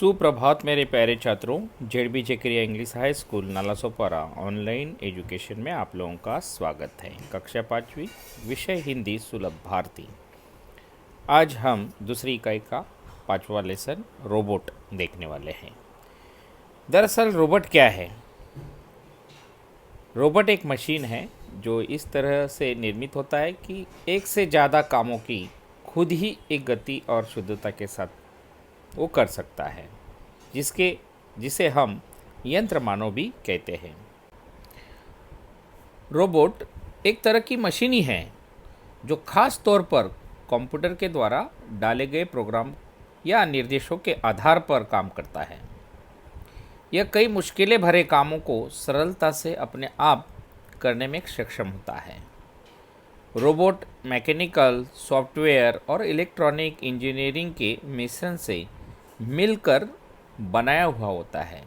सुप्रभात मेरे प्यारे छात्रों। ZB Zakaria English high school Nalasopara online education में आप लोगों का स्वागत है। कक्षा 5वीं, विषय हिंदी सुलभ भारती। आज हम दूसरी इकाई का 5वां लेसन रोबोट देखने वाले हैं। दरअसल रोबोट क्या है? रोबोट एक मशीन है जो इस तरह से निर्मित होता है कि एक से ज़्यादा कामों की खुद ही एक गति और शुद्धता के साथ वो कर सकता है, जिसे हम यंत्र मानव भी कहते हैं। रोबोट एक तरह की मशीन ही है जो खास तौर पर कंप्यूटर के द्वारा डाले गए प्रोग्राम या निर्देशों के आधार पर काम करता है। यह कई मुश्किलें भरे कामों को सरलता से अपने आप करने में सक्षम होता है। रोबोट मैकेनिकल, सॉफ्टवेयर और इलेक्ट्रॉनिक इंजीनियरिंग के मिश्रण से मिलकर बनाया हुआ होता है।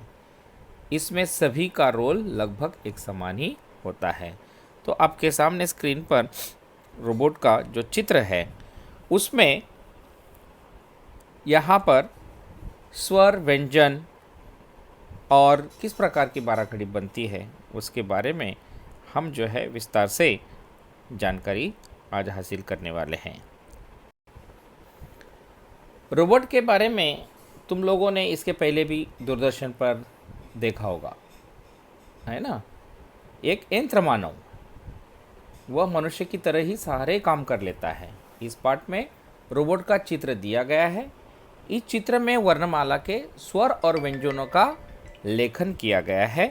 इसमें सभी का रोल लगभग एक समान ही होता है। तो आपके सामने स्क्रीन पर रोबोट का जो चित्र है उसमें यहाँ पर स्वर, व्यंजन और किस प्रकार की बाराखड़ी बनती है उसके बारे में हम जो है विस्तार से जानकारी आज हासिल करने वाले हैं। रोबोट के बारे में तुम लोगों ने इसके पहले भी दूरदर्शन पर देखा होगा, है ना। एक यंत्र मानव, वह मनुष्य की तरह ही सारे काम कर लेता है। इस पाठ में रोबोट का चित्र दिया गया है। इस चित्र में वर्णमाला के स्वर और व्यंजनों का लेखन किया गया है,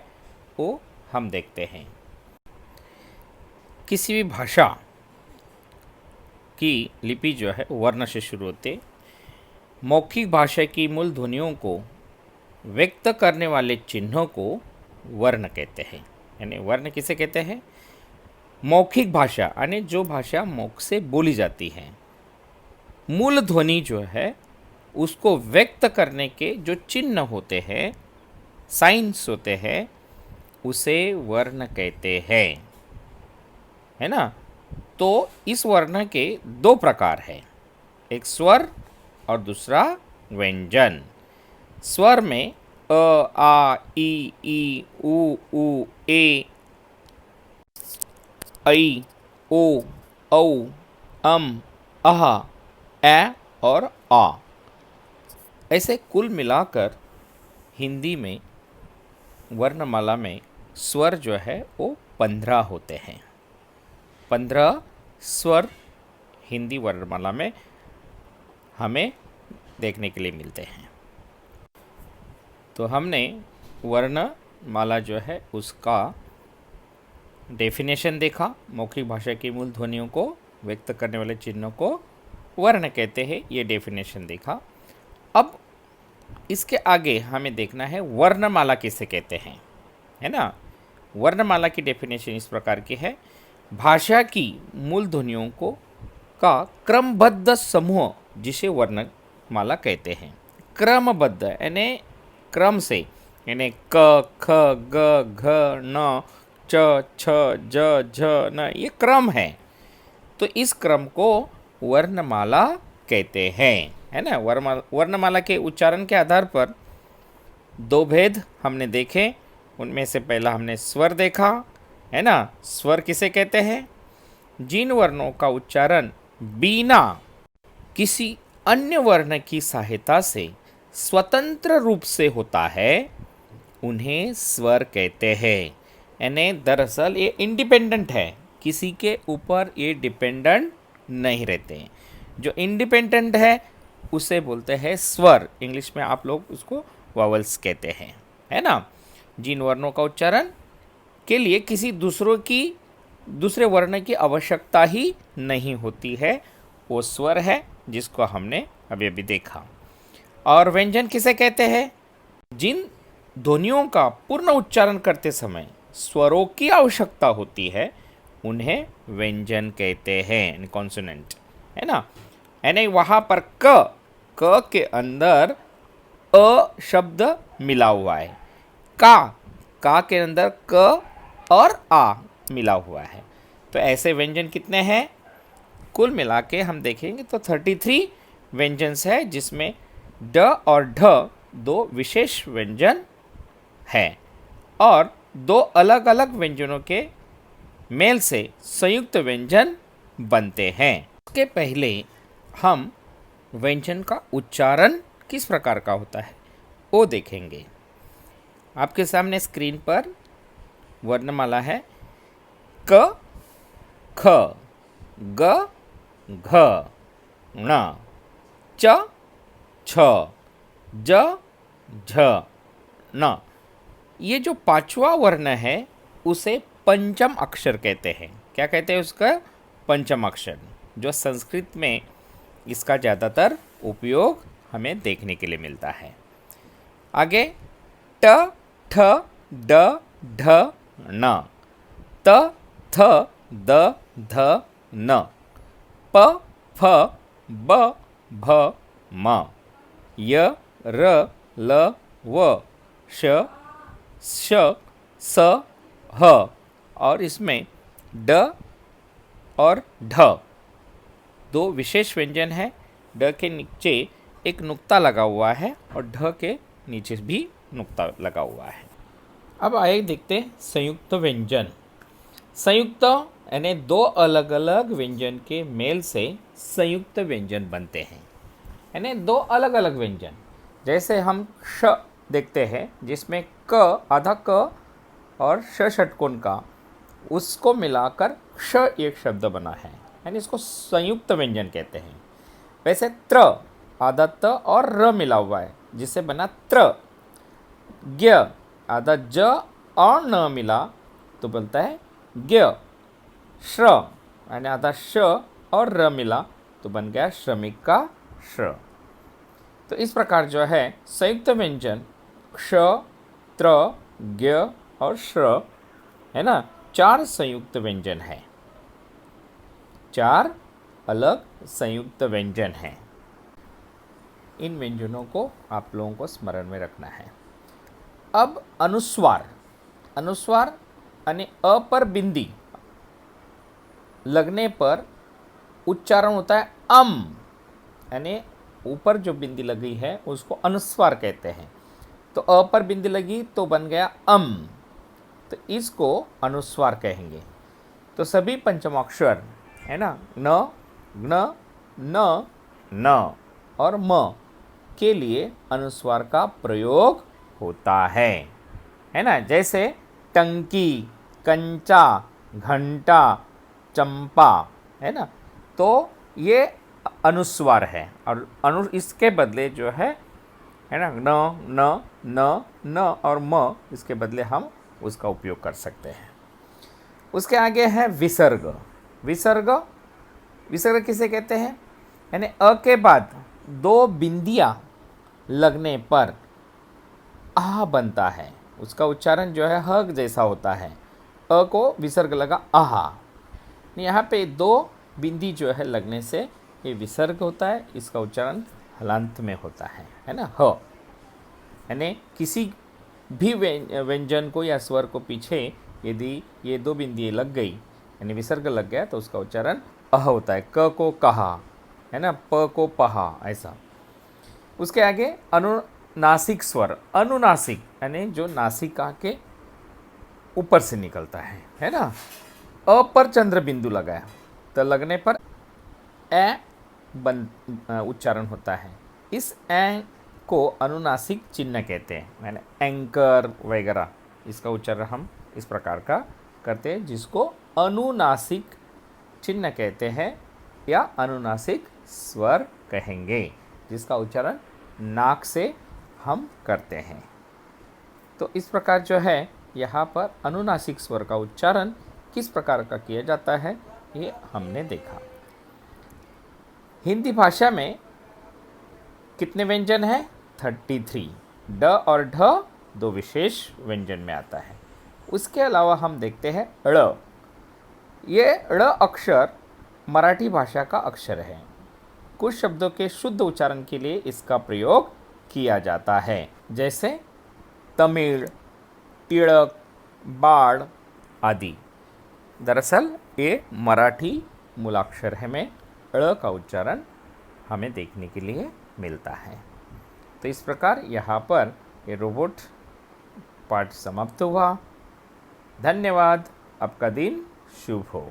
वो हम देखते हैं। किसी भी भाषा की लिपि जो है वर्ण से शुरू होते। मौखिक भाषा की मूल ध्वनियों को व्यक्त करने वाले चिन्हों को वर्ण कहते हैं। यानी वर्ण किसे कहते हैं? मौखिक भाषा यानी जो भाषा मुख से बोली जाती है। मूल ध्वनि जो है उसको व्यक्त करने के जो चिन्ह होते हैं, साइंस होते हैं, उसे वर्ण कहते हैं, है ना। तो इस वर्ण के दो प्रकार हैं, एक स्वर और दूसरा व्यंजन। स्वर में अ, आ, ई, उ, ए, ऐ, ओ, औ, अह, ए और आ। ऐसे कुल मिलाकर हिंदी में वर्णमाला में स्वर जो है वो 15 होते हैं। 15 स्वर हिंदी वर्णमाला में हमें देखने के लिए मिलते हैं। तो हमने वर्णमाला जो है उसका डेफिनेशन देखा। मौखिक भाषा की मूल ध्वनियों को व्यक्त करने वाले चिन्हों को वर्ण कहते हैं, ये डेफिनेशन देखा। अब इसके आगे हमें देखना है वर्णमाला किसे कहते हैं, है ना। वर्णमाला की डेफिनेशन इस प्रकार की है: भाषा की मूल ध्वनियों का क्रमबद्ध समूह जिसे वर्णमाला कहते हैं। क्रमबद्ध यानी क्रम से, यानी क, ख, ग, घ, न, च, छ, ज, झ, न, ये क्रम है। तो इस क्रम को वर्णमाला कहते हैं, है ना। वर्णमाला के उच्चारण के आधार पर दो भेद हमने देखे। उनमें से पहला हमने स्वर देखा, है ना। स्वर किसे कहते हैं? जिन वर्णों का उच्चारण बिना किसी अन्य वर्ण की सहायता से स्वतंत्र रूप से होता है उन्हें स्वर कहते हैं। यानी दरअसल ये इंडिपेंडेंट है, किसी के ऊपर ये डिपेंडेंट नहीं रहते हैं। जो इंडिपेंडेंट है उसे बोलते हैं स्वर। इंग्लिश में आप लोग उसको वावल्स कहते हैं, है ना। जिन वर्णों का उच्चारण के लिए किसी दूसरे वर्ण की आवश्यकता ही नहीं होती है, वो स्वर है, जिसको हमने अभी अभी देखा। और व्यंजन किसे कहते हैं? जिन ध्वनियों का पूर्ण उच्चारण करते समय स्वरों की आवश्यकता होती है उन्हें व्यंजन कहते हैं, कॉन्सोनेंट, है ना। यानी वहाँ पर क के अंदर अ शब्द मिला हुआ है, का के अंदर क और आ मिला हुआ है। तो ऐसे व्यंजन कितने हैं? कुल मिला के हम देखेंगे तो 33 व्यंजन्स है, जिसमें ड और ढ दो विशेष व्यंजन है और दो अलग अलग व्यंजनों के मेल से संयुक्त व्यंजन बनते हैं। उसके पहले हम व्यंजन का उच्चारण किस प्रकार का होता है वो देखेंगे। आपके सामने स्क्रीन पर वर्णमाला है क, ख, ग, घ, ण, च, छ, ज, झ, न। ये जो पांचवा वर्ण है उसे पंचम अक्षर कहते हैं। क्या कहते हैं उसका? पंचम अक्षर, जो संस्कृत में इसका ज़्यादातर उपयोग हमें देखने के लिए मिलता है। आगे ट, ठ, ड, ढ, न, त, थ, द, ध, न, प, फ, ब, भ, म, य, र, ल, व, श, स, ह और इसमें ड और ढ दो विशेष व्यंजन है। ड के नीचे एक नुक्ता लगा हुआ है और ढ के नीचे भी नुक्ता लगा हुआ है। अब आइए देखते हैं संयुक्त व्यंजन। संयुक्त यानी दो अलग अलग व्यंजन के मेल से संयुक्त व्यंजन बनते हैं, यानी दो अलग अलग व्यंजन। जैसे हम श देखते हैं जिसमें क आधा क और श षटकोण का, उसको मिलाकर श एक शब्द बना है, यानी इसको संयुक्त व्यंजन कहते हैं। वैसे त्र आधा त और र मिला हुआ है जिससे बना त्र। ज्ञ आधा ज और न मिला तो बनता है ज्ञ। श्र यानी आधा श और र मिला तो बन गया श्रमिक का श्र। तो इस प्रकार जो है संयुक्त व्यंजन क्ष, त्र, ज्ञ और श्र है ना, चार संयुक्त व्यंजन है, चार अलग संयुक्त व्यंजन हैं। इन व्यंजनों को आप लोगों को स्मरण में रखना है। अब अनुस्वार, अनुस्वार यानी अ पर बिंदी लगने पर उच्चारण होता है अम, यानी ऊपर जो बिंदी लगी है उसको अनुस्वार कहते हैं। तो अ पर बिंदी लगी तो बन गया अम, तो इसको अनुस्वार कहेंगे। तो सभी पंचमाक्षर है ना, न, ज्ञ, न, न और म के लिए अनुस्वार का प्रयोग होता है ना। जैसे टंकी, कंचा, घंटा, चंपा है ना, तो ये अनुस्वार है और इसके बदले जो है ना न, न, न, न और म, इसके बदले हम उसका उपयोग कर सकते हैं। उसके आगे है विसर्ग। विसर्ग, विसर्ग किसे कहते हैं? यानी अ के बाद दो बिंदियां लगने पर आ बनता है, उसका उच्चारण जो है ह जैसा होता है। अ को विसर्ग लगा आहा, यहाँ पे दो बिंदी जो है लगने से ये विसर्ग होता है, इसका उच्चारण हलांत में होता है ना, ह। यानी किसी भी व्यंजन को या स्वर को पीछे यदि ये दो बिंदी लग गई यानी विसर्ग लग गया तो उसका उच्चारण अह होता है। क को कहा है ना, प को पहा, ऐसा। उसके आगे अनुनासिक स्वर, अनुनासिक यानी जो नासिका के ऊपर से निकलता है ना। अ पर चंद्र बिंदु लगाया तो लगने पर ए उच्चारण होता है। इस ए को अनुनासिक चिन्ह कहते हैं, यानी एंकर वगैरह, इसका उच्चारण हम इस प्रकार का करते हैं जिसको अनुनासिक चिन्ह कहते हैं या अनुनासिक स्वर कहेंगे, जिसका उच्चारण नाक से हम करते हैं। तो इस प्रकार जो है यहाँ पर अनुनासिक स्वर का उच्चारण किस प्रकार का किया जाता है ये हमने देखा। हिंदी भाषा में कितने व्यंजन हैं? 33। ड और ढ दो विशेष व्यंजन में आता है। उसके अलावा हम देखते हैं ड़। ये ड़ अक्षर मराठी भाषा का अक्षर है। कुछ शब्दों के शुद्ध उच्चारण के लिए इसका प्रयोग किया जाता है, जैसे तमिल, टिळक, बाढ़ आदि। दरअसल ये मराठी मूलाक्षर है में ड़ का उच्चारण हमें देखने के लिए मिलता है। तो इस प्रकार यहाँ पर ये रोबोट पाठ समाप्त हुआ। धन्यवाद। आपका दिन शुभ हो।